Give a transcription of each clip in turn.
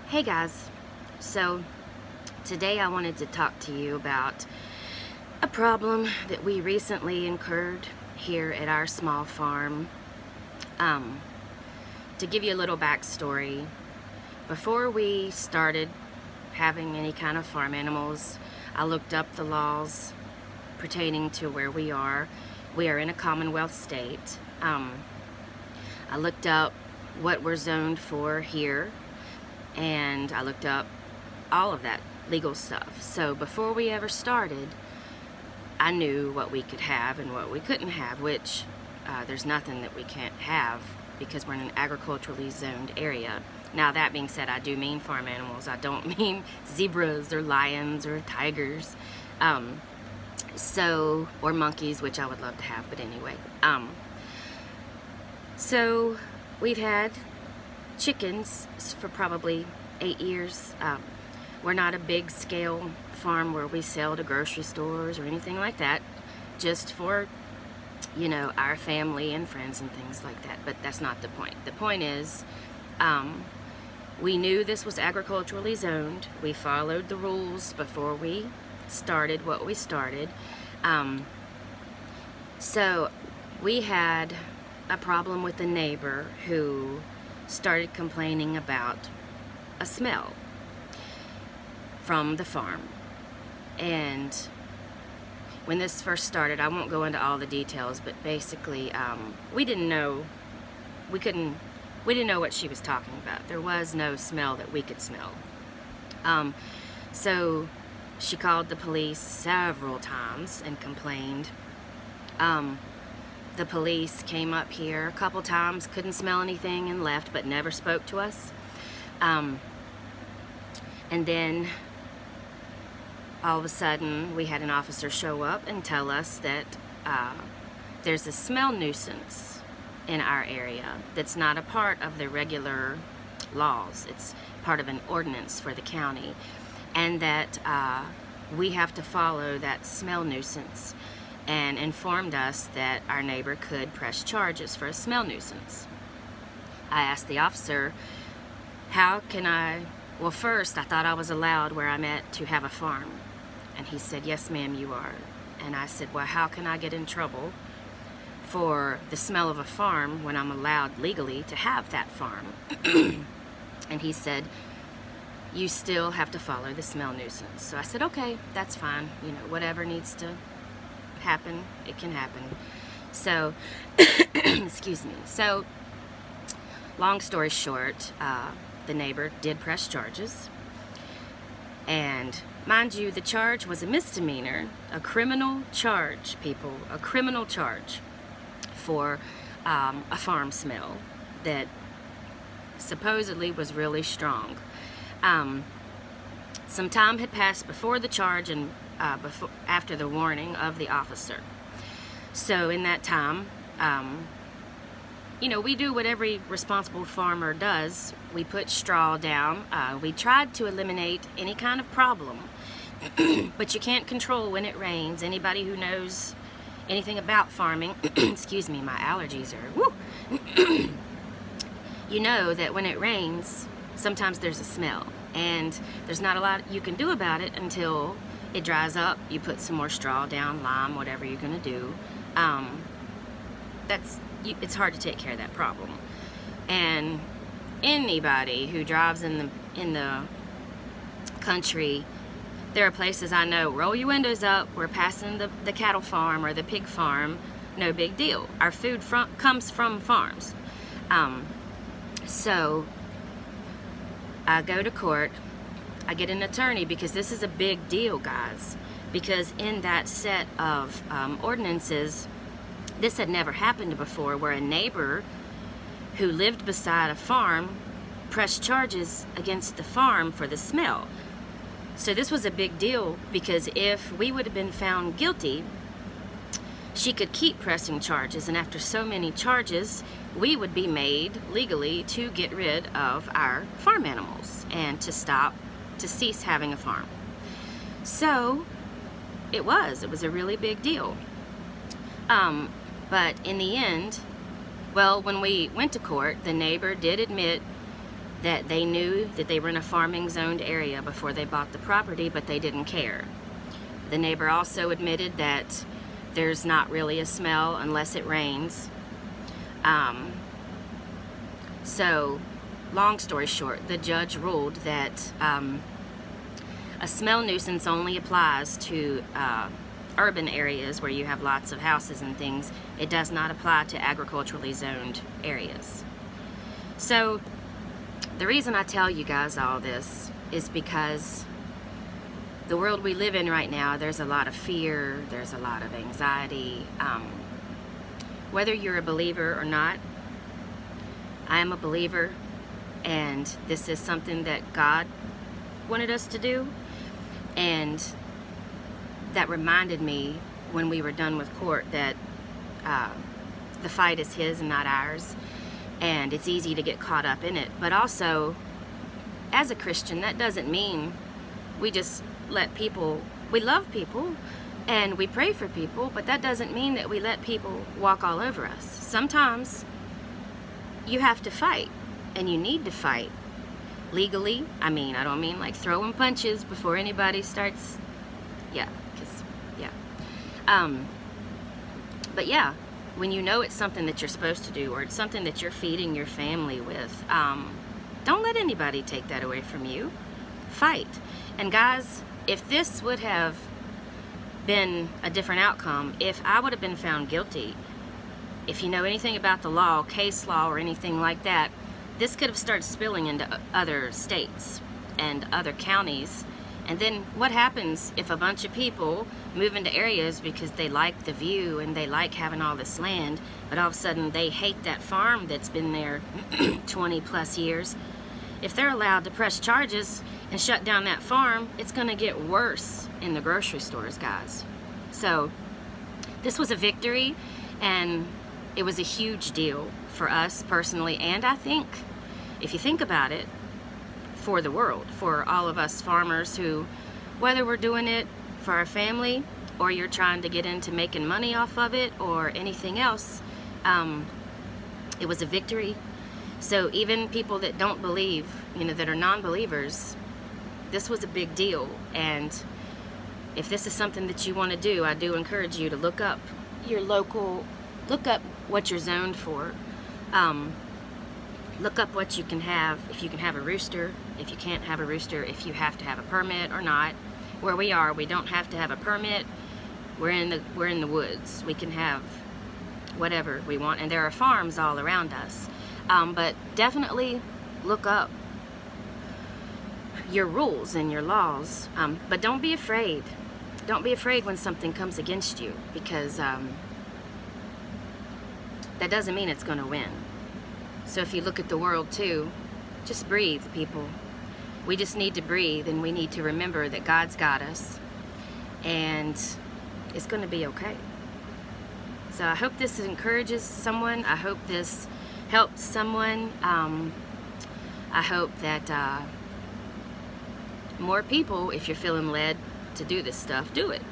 Hey guys, so today I wanted to talk to you about a problem that we recently incurred here at our small farm. To give you a little backstory, before we started having any kind of farm animals, I looked up the laws pertaining to where we are. We are in a Commonwealth state. I looked up what we're zoned for here, and I looked up all of that legal stuff. So before we ever started, I knew what we could have and what we couldn't have, which there's nothing that we can't have because we're in an agriculturally zoned area. Now, that being said, I do mean farm animals. I don't mean zebras or lions or tigers, or monkeys, which I would love to have, but anyway. So we've had chickens for probably 8 years. We're not a big scale farm where we sell to grocery stores or anything like that, just for, our family and friends and things like that. But that's not the point. The point is, we knew this was agriculturally zoned. We followed the rules before we started what we started. So we had a problem with a neighbor who started complaining about a smell from the farm. And when this first started, I won't go into all the details, but basically we didn't know what she was talking about. There was no smell that we could smell. So she called the police several times and complained. The police came up here a couple times, couldn't smell anything, and left, but never spoke to us. And then all of a sudden we had an officer show up and tell us that there's a smell nuisance in our area that's not a part of the regular laws. It's part of an ordinance for the county, and that we have to follow that smell nuisance, and informed us that our neighbor could press charges for a smell nuisance. I asked the officer, well, first I thought I was allowed where I'm at to have a farm. And he said, yes ma'am, you are. And I said, well, how can I get in trouble for the smell of a farm when I'm allowed legally to have that farm? And he said, you still have to follow the smell nuisance. So I said, okay, that's fine. Whatever needs to happen, it can happen. So, excuse me. So, long story short, the neighbor did press charges. And mind you, the charge was a misdemeanor, a criminal charge, people, a criminal charge for a farm smell that supposedly was really strong. Some time had passed before the charge and after the warning of the officer. So in that time, we do what every responsible farmer does. We put straw down. We tried to eliminate any kind of problem, but you can't control when it rains. Anybody who knows anything about farming, excuse me, my allergies are, woo! You know that when it rains, sometimes there's a smell, and there's not a lot you can do about it until it dries up. You put some more straw down, lime, whatever you're gonna do. It's hard to take care of that problem. And anybody who drives in the country, there are places I know, roll your windows up, we're passing the cattle farm or the pig farm, no big deal. Our food comes from farms. So I go to court, I get an attorney, because this is a big deal, guys, because in that set of ordinances, this had never happened before, where a neighbor who lived beside a farm pressed charges against the farm for the smell. So this was a big deal, because if we would have been found guilty, she could keep pressing charges, and after so many charges, we would be made legally to get rid of our farm animals and to cease having a farm. So it was a really big deal. But in the end, well, when we went to court, the neighbor did admit that they knew that they were in a farming zoned area before they bought the property, but they didn't care. The neighbor also admitted that there's not really a smell unless it rains. So, long story short, the judge ruled that a smell nuisance only applies to urban areas where you have lots of houses and things. It does not apply to agriculturally zoned areas. So, the reason I tell you guys all this is because the world we live in right now, there's a lot of fear, there's a lot of anxiety. Whether you're a believer or not, I am a believer, and this is something that God wanted us to do, and that reminded me when we were done with court that the fight is His and not ours, and it's easy to get caught up in it. But also, as a Christian, that doesn't mean we just let people, we love people and we pray for people, but that doesn't mean that we let people walk all over us. Sometimes you have to fight, and you need to fight legally. I mean, I don't mean like throwing punches before anybody starts, but yeah, when you know it's something that you're supposed to do, or it's something that you're feeding your family with, don't let anybody take that away from you. Fight. And guys, if this would have been a different outcome, if I would have been found guilty, if you know anything about the law, case law, or anything like that, this could have started spilling into other states and other counties. And then what happens if a bunch of people move into areas because they like the view and they like having all this land, but all of a sudden they hate that farm that's been there 20 plus years? If they're allowed to press charges and shut down that farm, it's going to get worse in the grocery stores, guys. So this was a victory, and it was a huge deal for us personally, and I think, if you think about it, for the world, for all of us farmers who, whether we're doing it for our family or you're trying to get into making money off of it or anything else, it was a victory. So even people that don't believe, that are non-believers, this was a big deal. And if this is something that you want to do, I do encourage you to look up your local, look up what you're zoned for. Look up what you can have, if you can have a rooster, if you can't have a rooster, if you have to have a permit or not. Where we are, we don't have to have a permit. We're in the woods. We can have whatever we want, and there are farms all around us. But definitely look up your rules and your laws. But don't be afraid. Don't be afraid when something comes against you, because that doesn't mean it's going to win. So if you look at the world too, just breathe, people. We just need to breathe, and we need to remember that God's got us, and it's going to be okay. So I hope this encourages someone. I hope this helps someone. I hope that more people, if you're feeling led to do this stuff, do it.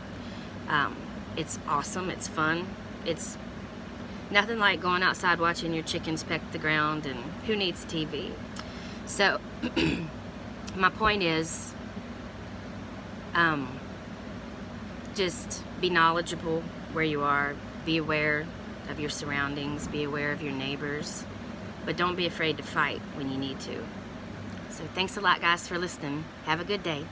It's awesome. It's fun. It's nothing like going outside watching your chickens peck the ground, and who needs TV? So my point is, just be knowledgeable where you are. Be aware of your surroundings. Be aware of your neighbors. But don't be afraid to fight when you need to. So thanks a lot, guys, for listening. Have a good day.